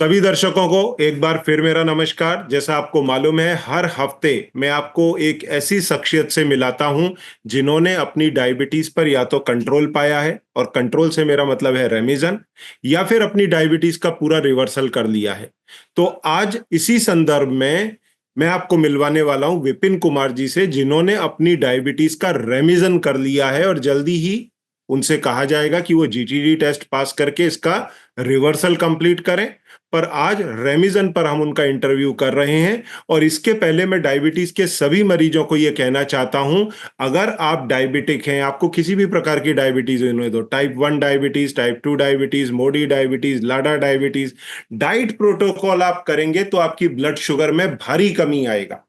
सभी दर्शकों को एक बार फिर मेरा नमस्कार। जैसा आपको मालूम है, हर हफ्ते मैं आपको एक ऐसी शख्सियत से मिलाता हूं जिन्होंने अपनी डायबिटीज पर या तो कंट्रोल पाया है, और कंट्रोल से मेरा मतलब है रेमिजन, या फिर अपनी डायबिटीज का पूरा रिवर्सल कर लिया है। तो आज इसी संदर्भ में मैं आपको मिलवाने वाला हूं विपिन कुमार जी से, जिन्होंने अपनी डायबिटीज का रेमिजन कर लिया है, और जल्दी ही उनसे कहा जाएगा कि वो जीटीडी टेस्ट पास करके इसका रिवर्सल कंप्लीट करें। पर आज रेमिजन पर हम उनका इंटरव्यू कर रहे हैं। और इसके पहले मैं डायबिटीज के सभी मरीजों को यह कहना चाहता हूं, अगर आप डायबिटिक हैं, आपको किसी भी प्रकार की डायबिटीज होने दो, टाइप 1 डायबिटीज, टाइप 2 डायबिटीज, मोडी डायबिटीज, लाडा डायबिटीज, डाइट प्रोटोकॉल आप करेंगे तो आपकी ब्लड शुगर में भारी कमी आएगा।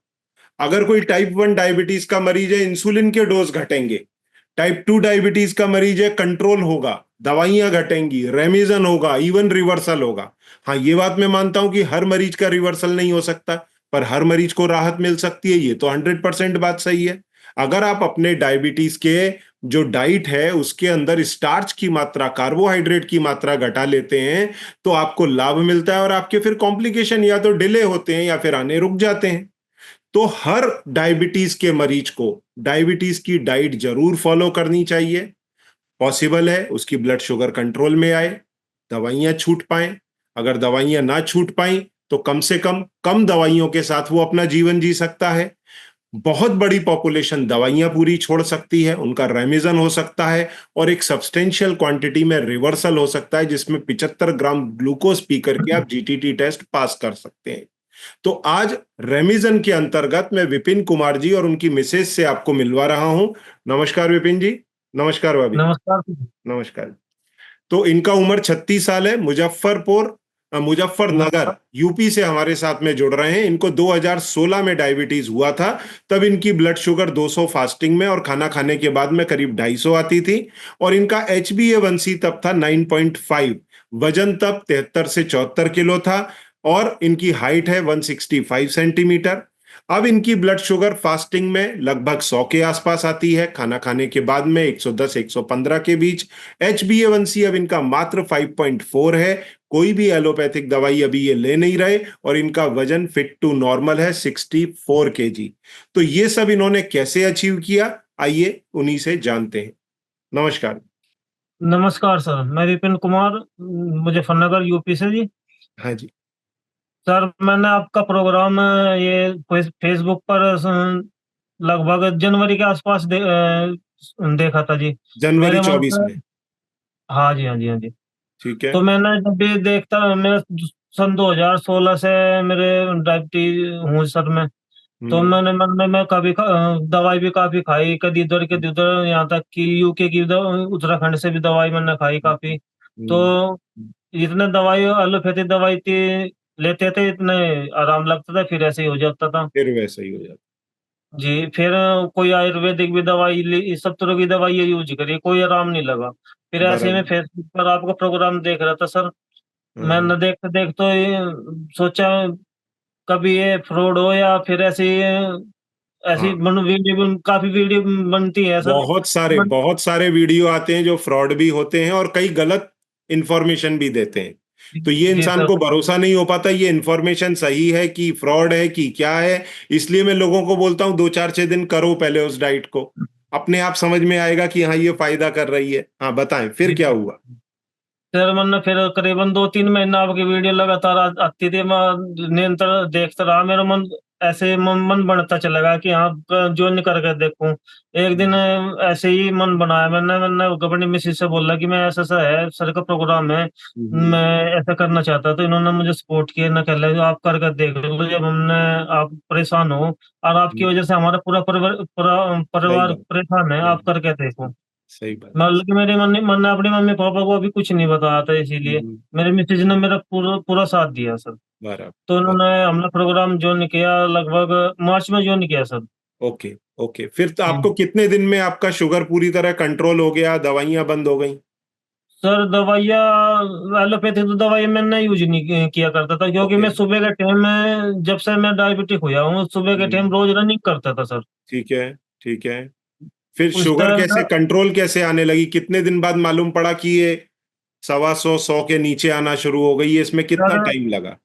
अगर कोई टाइप 1 डायबिटीज का मरीज है, इंसुलिन के डोज घटेंगे। टाइप 2 डायबिटीज का मरीज है, कंट्रोल होगा, दवाइयां घटेंगी, रेमिजन होगा, इवन रिवर्सल होगा। हाँ, ये बात मैं मानता हूं कि हर मरीज का रिवर्सल नहीं हो सकता, पर हर मरीज को राहत मिल सकती है, ये तो 100% बात सही है। अगर आप अपने डायबिटीज के जो डाइट है उसके अंदर स्टार्च की मात्रा, कार्बोहाइड्रेट की मात्रा घटा लेते हैं, तो आपको लाभ मिलता है, और आपके फिर कॉम्प्लिकेशन या तो डिले होते हैं या फिर आने रुक जाते हैं। तो हर डायबिटीज के मरीज को डायबिटीज की डाइट जरूर फॉलो करनी चाहिए। पॉसिबल है उसकी ब्लड शुगर कंट्रोल में आए, दवाइयां छूट पाए। अगर दवाइयां ना छूट पाई तो कम से कम दवाइयों के साथ वो अपना जीवन जी सकता है। बहुत बड़ी पॉपुलेशन दवाइयां पूरी छोड़ सकती है, उनका रेमिजन हो सकता है, और एक सब्सटेंशियल क्वांटिटी में रिवर्सल हो सकता है, जिसमें 75 ग्राम ग्लूकोज पी करके आप जीटीटी टेस्ट पास कर सकते हैं। तो आज रेमिजन के अंतर्गत मैं विपिन कुमार जी और उनकी मिसेज से आपको मिलवा रहा हूं। नमस्कार विपिन जी। नमस्कार भाभी। नमस्कार। नमस्कार। तो इनका उम्र 36 साल है। मुजफ्फरनगर यूपी से हमारे साथ में जुड़ रहे हैं। इनको 2016 में डायबिटीज हुआ था। तब इनकी ब्लड शुगर 200 फास्टिंग में और खाना खाने के बाद में करीब 250 आती थी। और इनका HbA1c तब था 9.5। वजन तब 73 से 74 किलो था। और इनकी हाइट है 165 सेंटीमीटर। अब इनकी ब्लड शुगर फास्टिंग में लगभग 100 के आसपास आती है, खाना खाने के बाद में 110 115 के बीच। HbA1c अब इनका मात्र 5.4 है। कोई भी एलोपैथिक दवाई अभी ये ले नहीं रहे, और इनका वजन फिट टू नॉर्मल है 64 kg। तो ये सब इन्होंने कैसे अचीव किया, आइए उन्हीं से जानते हैं। नमस्कार। नमस्कार सर, मैं विपिन कुमार, मुजफ्फरनगर यूपी से जी। हाँ जी। सर, मैंने आपका प्रोग्राम ये फेसबुक पर लगभग जनवरी के आसपास देखा था जी। जनवरी मेरे मन 24 से। में। हाँ जी, हाँ जी, हाँ जी। ठीक है। तो मैंने जब भी देखता, मैं सन 2016 से मेरे डायबिटीज हूँ सर मैं। तो हम्म। मैंने मन में मैं कभी दवाई भी काफी खाई, कभी इधर, यहाँ तक कि यूके की उत्तराखंड से भी दवाई मैंने खाई काफी। तो हम्म। जितने दवाई एलोपैथिक दवाई थी लेते थे, इतने आराम लगता था, फिर ऐसे ही हो जाता था। फिर वैसा ही हो जाता। जी, फिर कोई आयुर्वेदिक भी दवाई ली, इस सब तरह की दवाई यूज करी, कोई आराम नहीं लगा। फिर ऐसे में बराबर। फेसबुक पर आपका प्रोग्राम देख रहा था सर। हाँ। मैंने देखते देख तो सोचा कभी ये फ्रॉड हो या फिर ऐसे ऐसी हाँ, वीडियो, काफी वीडियो बनती है सर। बहुत सारे वीडियो आते हैं जो फ्रॉड भी होते हैं, और कई गलत इंफॉर्मेशन भी देते हैं। तो ये जी इंसान सर। को भरोसा नहीं हो पाता ये इंफॉर्मेशन सही है कि फ्रॉड है कि क्या है। इसलिए मैं लोगों को बोलता हूं 2 4 6 दिन करो पहले उस डाइट को, अपने आप समझ में आएगा कि हाँ ये फायदा कर रही है। हाँ बताएं, फिर जी क्या हुआ। सर, मैंने फिर करीबन 2-3 महीना आपकी वीडियो लगातार आती थी, मैं निरंतर देखता रहा। मेरा मन ऐसे मन बढ़ता चला गया कि हाँ, ज्वाइन करके देखूं। एक दिन ऐसे ही मन बनाया, मैंने अपनी मिसेज से बोला कि मैं ऐसा ऐसा है, सर का प्रोग्राम है, हम्म। मैं ऐसा करना चाहता। तो इन्होंने मुझे सपोर्ट किया, ना कह लगे आप करके देख लो, जब हमने आप परेशान हो, और आपकी वजह से हमारा पूरा सही परिवार बात। परेशान है, सही आप करके देखो। सही बात। मतलब कि मेरी मन मन ने अपनी मम्मी पापा को अभी कुछ नहीं बताया था, इसीलिए हम्म। मेरे मिसेज ने मेरा पूरा पूरा साथ दिया सर। तो बराबर। उन्होंने हमने प्रोग्राम ज्वाइन किया, लगभग मार्च में ज्वाइन किया सर। ओके। ओके, फिर तो जी आपको कितने दिन में आपका शुगर पूरी तरह कंट्रोल हो गया, दवाइयां बंद हो गई। सर, दवाइयाँ एलोपैथिक तो दवाई मैंने यूज नहीं किया करता था, क्योंकि ओके। मैं सुबह के टाइम में, जब से मैं डायबिटिक हुआ हूँ, सुबह के टाइम हम्म। रोज रनिंग करता था सर। ठीक है। ठीक है। फिर उस शुगर टाइम कैसे कंट्रोल कैसे आने लगी, कितने दिन बाद मालूम पड़ा कि ये 125 100 के नीचे आना शुरू हो गई है, इसमें कितना सर टाइम लगा?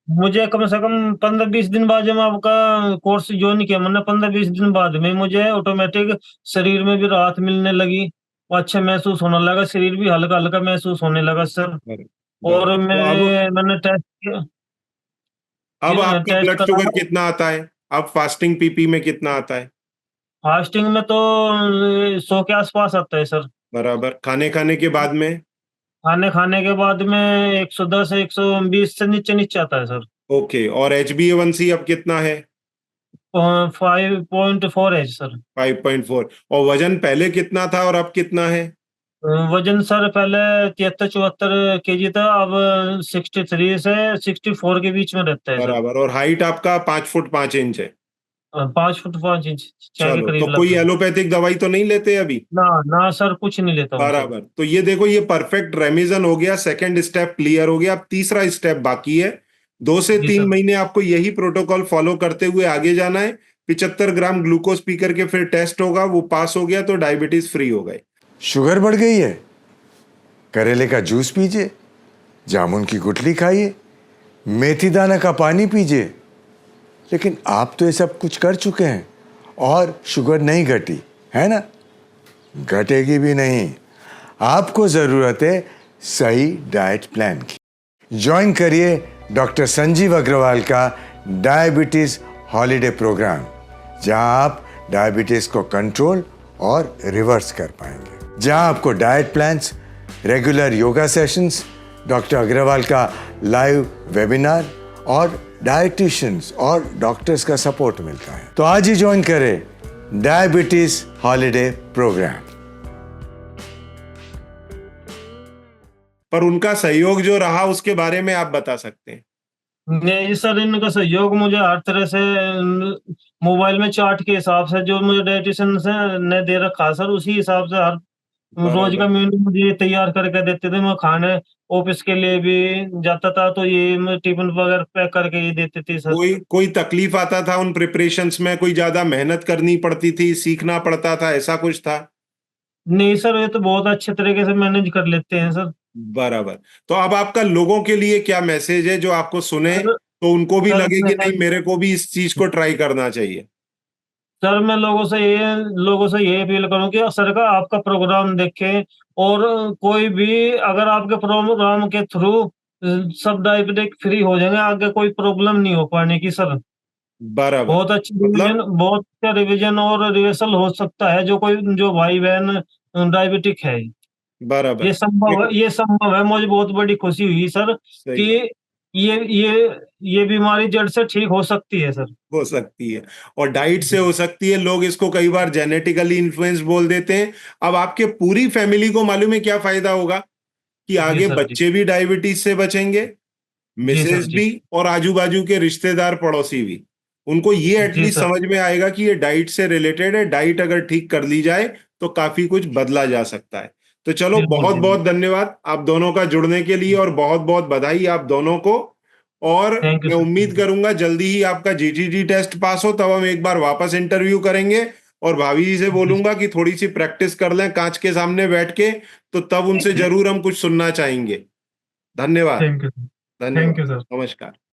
मुझे कम से कम 15-20 दिन बाद जब आपका कोर्स ज्वाइन किया मैंने, 15-20 दिन बाद में मुझे ऑटोमेटिक शरीर में भी राहत मिलने लगी और अच्छा महसूस होने लगा, शरीर भी हल्का हल्का महसूस होने लगा सर। बर, और बराबर। तो अब मैंने टेस्ट किया, अब आपका टेस्ट ब्लड शुगर कराया। कितना आता है? अब फास्टिंग पीपी में कितना आता है? फास्टिंग में तो 100 के आसपास आता है सर। बराबर। खाने खाने के बाद में? खाने खाने के बाद में 110 120 से नीचे नीचे आता है सर। ओके। और HbA1c अब कितना है? 5.4 है सर। 5.4। और वजन पहले कितना था और अब कितना है? वजन सर पहले 73-74 kg था, अब 63 से 64 के बीच में रहता है सर। बराबर। और हाइट आपका 5 फुट 5 इंच है? 5 फुट 5 इंच चाय के चलो, तो करीब कोई लगभग। एलोपैथिक दवाई तो नहीं लेते अभी? ना ना सर, कुछ नहीं लेता हूँ सर। बराबर। तो ये देखो, ये परफेक्ट रेमिजन हो गया, सेकंड स्टेप क्लियर हो गया, अब तीसरा स्टेप बाकी है। 2 से 3 महीने आपको यही प्रोटोकॉल फॉलो करते हुए आगे जाना है। 75 ग्राम ग्लूकोज पी करके फिर टेस्ट होगा, वो पास हो गया तो डायबिटीज फ्री हो गए। शुगर बढ़ गई है? करेले का जूस पीजिए, जामुन की गुठली खाइए, मेथी दाना का पानी पीजिए। लेकिन आप तो ये सब कुछ कर चुके हैं और शुगर नहीं घटी, है ना? घटेगी भी नहीं। आपको जरूरत है सही डाइट प्लान की। ज्वाइन करिए डॉक्टर संजीव अग्रवाल का डायबिटीज हॉलिडे प्रोग्राम, जहां आप डायबिटीज को कंट्रोल और रिवर्स कर पाएंगे, जहां आपको diet plans, regular yoga sessions, doctor Agarwal का लाइव वेबिनार और डाइटिशियंस और डॉक्टर्स का सपोर्ट मिलता है। तो आज ही ज्वाइन करें डायबिटीज हॉलिडे प्रोग्राम। पर उनका सहयोग जो रहा उसके बारे में आप बता सकते हैं? नहीं सर, इनका सहयोग मुझे हर तरह से मोबाइल में चार्ट के हिसाब से जो मुझे डाइटिशियन से ने दे रखा सर, उसी हिसाब से हर रोज का बराबर। मेन्यू मुझे तैयार करके देते थे। मैं खाने ऑफिस के लिए भी जाता था तो ये मैं टिफिन वगैरह पैक करके ये देते थे सर। कोई कोई तकलीफ आता था उन प्रिपरेशंस में? कोई ज्यादा मेहनत करनी पड़ती थी, सीखना पड़ता था, ऐसा कुछ था? नहीं सर, ये तो बहुत अच्छे तरीके से मैनेज कर लेते हैं सर। बराबर। तो अब आपका लोगों के लिए क्या मैसेज है, जो आपको सुने सर तो उनको भी सर लगे कि मैं नहीं, मेरे को भी इस चीज को ट्राई करना चाहिए? सर मैं लोगों से ये अपील करूं कि सर का आपका प्रोग्राम देखें, और कोई भी अगर आपके प्रोग्राम के थ्रू सब डायबिटिक फ्री हो जाएंगे, आगे कोई प्रॉब्लम नहीं हो पाने की सर। बराबर। मतलब बहुत अच्छा रिवीजन और रिहर्सल हो सकता है, जो भाई बहन डायबिटिक है। बराबर। देखो, ये संभव है। मुझे बहुत बड़ी खुशी हुई सर सही कि बात। ये ये ये बीमारी जड़ से ठीक हो सकती है सर। हो सकती है, और डाइट से हो सकती है। लोग इसको कई बार जेनेटिकली इन्फ्लुएंस बोल देते हैं। अब आपके पूरी फैमिली को मालूम है क्या फायदा होगा, कि जी आगे सर जी। बच्चे भी डायबिटीज से बचेंगे, जी सर मिसेज जी। भी, और आजू बाजू के रिश्तेदार पड़ोसी भी। उनको ये जी एटलीस्ट सर। समझ में आएगा कि ये डाइट से रिलेटेड है, डाइट अगर ठीक कर ली जाए तो काफी कुछ बदला जा सकता है। तो चलो, बिल्कुल बहुत जी, बहुत बिल्कुल। धन्यवाद आप दोनों का जुड़ने के लिए, और बहुत बहुत बधाई आप दोनों को। और थैंक यू मैं सर, उम्मीद थैंक यू। करूंगा जल्दी ही आपका जीटीजी टेस्ट पास हो, तब हम एक बार वापस इंटरव्यू करेंगे। और भाभी जी से जी बोलूंगा कि थोड़ी सी प्रैक्टिस कर लें कांच के सामने बैठ के, तो तब उनसे जरूर हम कुछ सुनना चाहेंगे। धन्यवाद। Thank you sir. थैंक धन्यवाद। You sir. नमस्कार।